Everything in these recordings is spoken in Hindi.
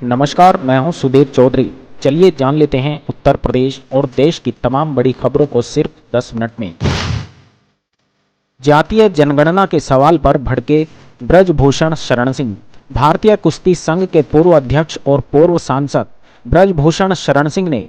नमस्कार, मैं हूं सुधीर चौधरी। चलिए जान लेते हैं उत्तर प्रदेश और देश की तमाम बड़ी खबरों को सिर्फ 10 मिनट में। जातीय जनगणना के सवाल पर भड़के ब्रजभूषण शरण सिंह। भारतीय कुश्ती संघ के पूर्व अध्यक्ष और पूर्व सांसद ब्रजभूषण शरण सिंह ने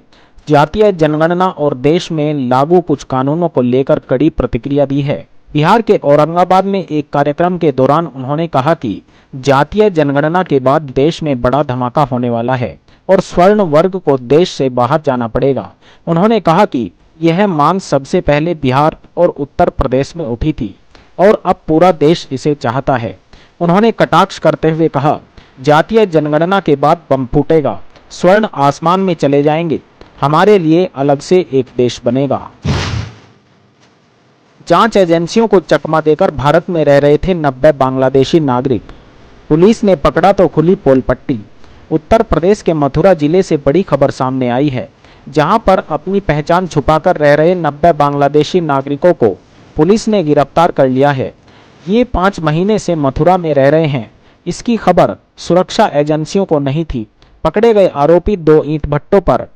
जातीय जनगणना और देश में लागू कुछ कानूनों को लेकर कड़ी प्रतिक्रिया दी है। बिहार के औरंगाबाद में एक कार्यक्रम के दौरान उन्होंने कहा कि जातीय जनगणना के बाद देश में बड़ा धमाका होने वाला है और स्वर्ण वर्ग को देश से बाहर जाना पड़ेगा। उन्होंने कहा कि यह मांग सबसे पहले बिहार और उत्तर प्रदेश में उठी थी और अब पूरा देश इसे चाहता है। उन्होंने कटाक्ष करते हुए कहा, जातीय जनगणना के बाद बम फूटेगा, स्वर्ण आसमान में चले जाएंगे, हमारे लिए अलग से एक देश बनेगा। जांच एजेंसियों को चकमा देकर भारत में रह रहे थे 90 बांग्लादेशी नागरिक। पुलिस ने पकड़ा तो खुली पोल पट्टी। उत्तर प्रदेश के मथुरा जिले से बड़ी खबर सामने आई है, जहां पर अपनी पहचान छुपाकर रह रहे 90 बांग्लादेशी नागरिकों को पुलिस ने गिरफ्तार कर लिया है। ये 5 महीने से मथुरा में रह रहे हैं। इसकी खबर सुरक्षा एजेंसियों को नहीं थी। पकड़े गए आरोपी 2 ईंट भट्टों पर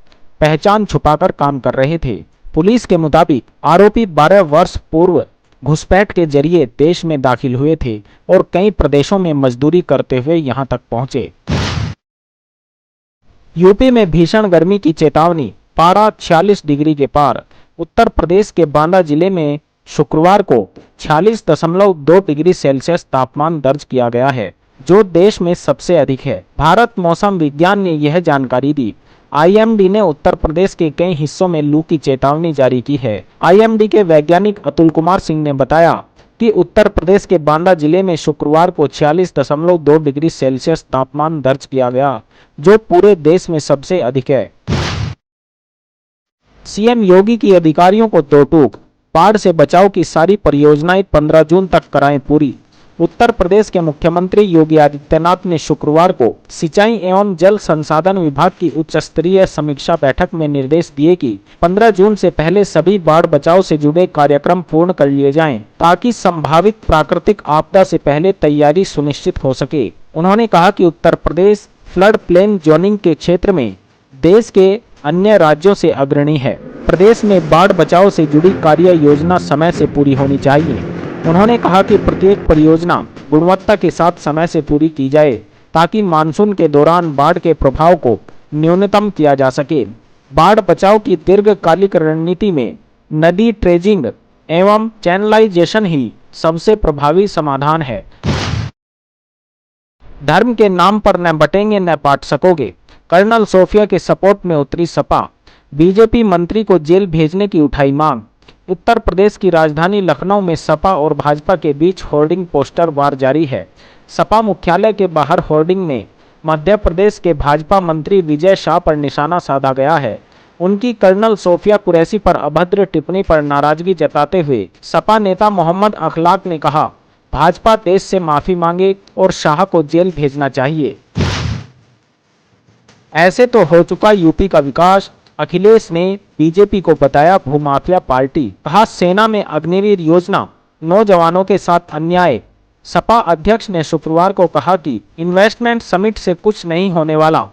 पहचान छुपाकर काम कर रहे थे। पुलिस के मुताबिक आरोपी 12 वर्ष पूर्व घुसपैठ के जरिए देश में दाखिल हुए थे और कई प्रदेशों में मजदूरी करते हुए यहां तक पहुंचे। यूपी में भीषण गर्मी की चेतावनी, पारा 46 डिग्री के पार। उत्तर प्रदेश के बांदा जिले में शुक्रवार को 46.2 डिग्री सेल्सियस तापमान दर्ज किया गया है, जो देश में सबसे अधिक है। भारत मौसम विज्ञान ने यह जानकारी दी। आईएमडी ने उत्तर प्रदेश के कई हिस्सों में लू की चेतावनी जारी की है। आईएमडी के वैज्ञानिक अतुल कुमार सिंह ने बताया कि उत्तर प्रदेश के बांदा जिले में शुक्रवार को 46.2 डिग्री सेल्सियस तापमान दर्ज किया गया, जो पूरे देश में सबसे अधिक है। सीएम योगी की अधिकारियों को दो टूक, बाढ़ से बचाव की सारी परियोजनाएं 15 जून तक कराएं पूरी। उत्तर प्रदेश के मुख्यमंत्री योगी आदित्यनाथ ने शुक्रवार को सिंचाई एवं जल संसाधन विभाग की उच्च स्तरीय समीक्षा बैठक में निर्देश दिए कि 15 जून से पहले सभी बाढ़ बचाव से जुड़े कार्यक्रम पूर्ण कर लिए जाएं, ताकि संभावित प्राकृतिक आपदा से पहले तैयारी सुनिश्चित हो सके। उन्होंने कहा कि Uttar Pradesh flood plain zoning के क्षेत्र में देश के अन्य राज्यों से अग्रणी है। प्रदेश में बाढ़ बचाव से जुड़ी कार्य योजना समय से पूरी होनी चाहिए। उन्होंने कहा कि प्रत्येक परियोजना गुणवत्ता के साथ समय से पूरी की जाए, ताकि मानसून के दौरान बाढ़ के प्रभाव को न्यूनतम किया जा सके। बाढ़ बचाव की दीर्घकालिक रणनीति में नदी ट्रेजिंग एवं चैनलाइजेशन ही सबसे प्रभावी समाधान है। धर्म के नाम पर न बटेंगे न बांट सकोगे, कर्नल सोफिया के सपोर्ट में उतरी सपा। बीजेपी मंत्री को जेल भेजने की उठाई मांग। उत्तर प्रदेश की राजधानी लखनऊ में सपा और भाजपा के बीच होर्डिंग पोस्टर वार जारी है। सपा मुख्यालय के बाहर होर्डिंग में मध्य प्रदेश के भाजपा मंत्री विजय शाह पर निशाना साधा गया है। उनकी कर्नल सोफिया कुरैशी पर अभद्र टिप्पणी पर नाराजगी जताते हुए सपा नेता मोहम्मद अखलाक ने कहा, भाजपा देश से माफी मांगे और शाह को जेल भेजना चाहिए। ऐसे तो हो चुका यूपी का विकास, अखिलेश ने बीजेपी को बताया भूमाफिया पार्टी। कहा, सेना में अग्निवीर योजना, नौजवानों के साथ अन्याय। सपा अध्यक्ष ने शुक्रवार को कहा कि इन्वेस्टमेंट समिट से कुछ नहीं होने वाला।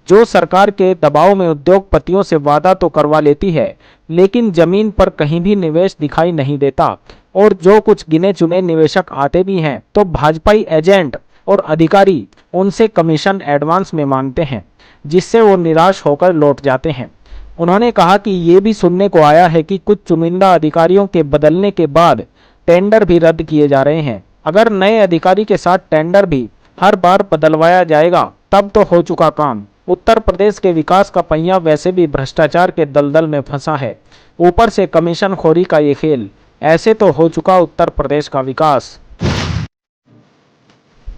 जो सरकार के दबाव में उद्योगपतियों से वादा तो करवा लेती है, लेकिन जमीन पर कहीं भी निवेश दिखाई नहीं देता, और जो कुछ गिने चुने निवेशक आते भी हैं तो भाजपाई एजेंट और अधिकारी उनसे कमीशन एडवांस में मांगते हैं, जिससे वो निराश होकर लौट जाते हैं। उन्होंने कहा कि ये भी सुनने को आया है कि कुछ चुनिंदा अधिकारियों के बदलने के बाद टेंडर भी रद्द किए जा रहे हैं। अगर नए अधिकारी के साथ टेंडर भी हर बार बदलवाया जाएगा, तब तो हो चुका काम। उत्तर प्रदेश के विकास का पहिया वैसे भी भ्रष्टाचार के दलदल में फंसा है, ऊपर से कमीशन खोरी का ये खेल। ऐसे तो हो चुका उत्तर प्रदेश का विकास।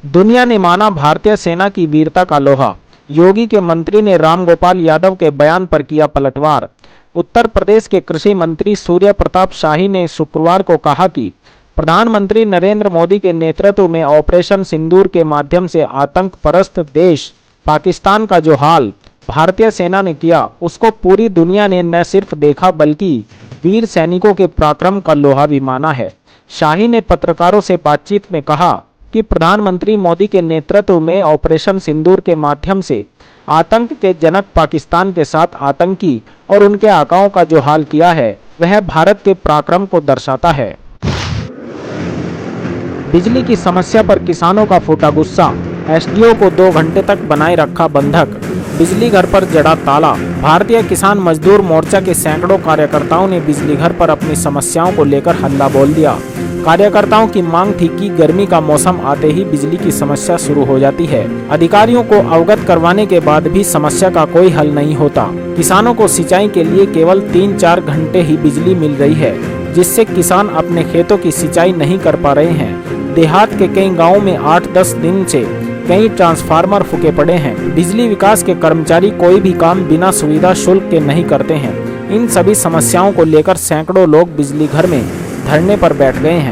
दुनिया ने माना भारतीय सेना की वीरता का लोहा। योगी के मंत्री ने रामगोपाल यादव के बयान पर किया पलटवार। उत्तर प्रदेश के कृषि मंत्री सूर्य प्रताप शाही ने शुक्रवार को कहा कि प्रधानमंत्री नरेंद्र मोदी के नेतृत्व में ऑपरेशन सिंदूर के माध्यम से आतंक परस्त देश पाकिस्तान का जो हाल भारतीय सेना ने किया, उसको पूरी दुनिया ने न सिर्फ देखा बल्कि वीर सैनिकों के पराक्रम का लोहा भी माना है। शाही ने पत्रकारों से बातचीत में कहा कि प्रधानमंत्री मोदी के नेतृत्व में ऑपरेशन सिंदूर के माध्यम से आतंक के जनक पाकिस्तान के साथ आतंकी और उनके आकाओं का जो हाल किया है वह भारत के पराक्रम को दर्शाता है। बिजली की समस्या पर किसानों का फूटा गुस्सा, एसडीओ को 2 घंटे तक बनाए रखा बंधक, बिजली घर पर जड़ा ताला। भारतीय किसान मजदूर मोर्चा के सैकड़ों कार्यकर्ताओं ने बिजली घर पर अपनी समस्याओं को लेकर हल्ला बोल दिया। कार्यकर्ताओं की मांग थी कि गर्मी का मौसम आते ही बिजली की समस्या शुरू हो जाती है। अधिकारियों को अवगत करवाने के बाद भी समस्या का कोई हल नहीं होता। किसानों को सिंचाई के लिए केवल 3-4 घंटे ही बिजली मिल रही है, जिससे किसान अपने खेतों की सिंचाई नहीं कर पा रहे हैं। देहात के कई गाँवों में 8-10 दिन से कई ट्रांसफार्मर फूके पड़े हैं। बिजली विकास के कर्मचारी कोई भी काम बिना सुविधा शुल्क के नहीं करते हैं। इन सभी समस्याओं को लेकर सैकड़ों लोग बिजली घर में धरने पर बैठ गए हैं।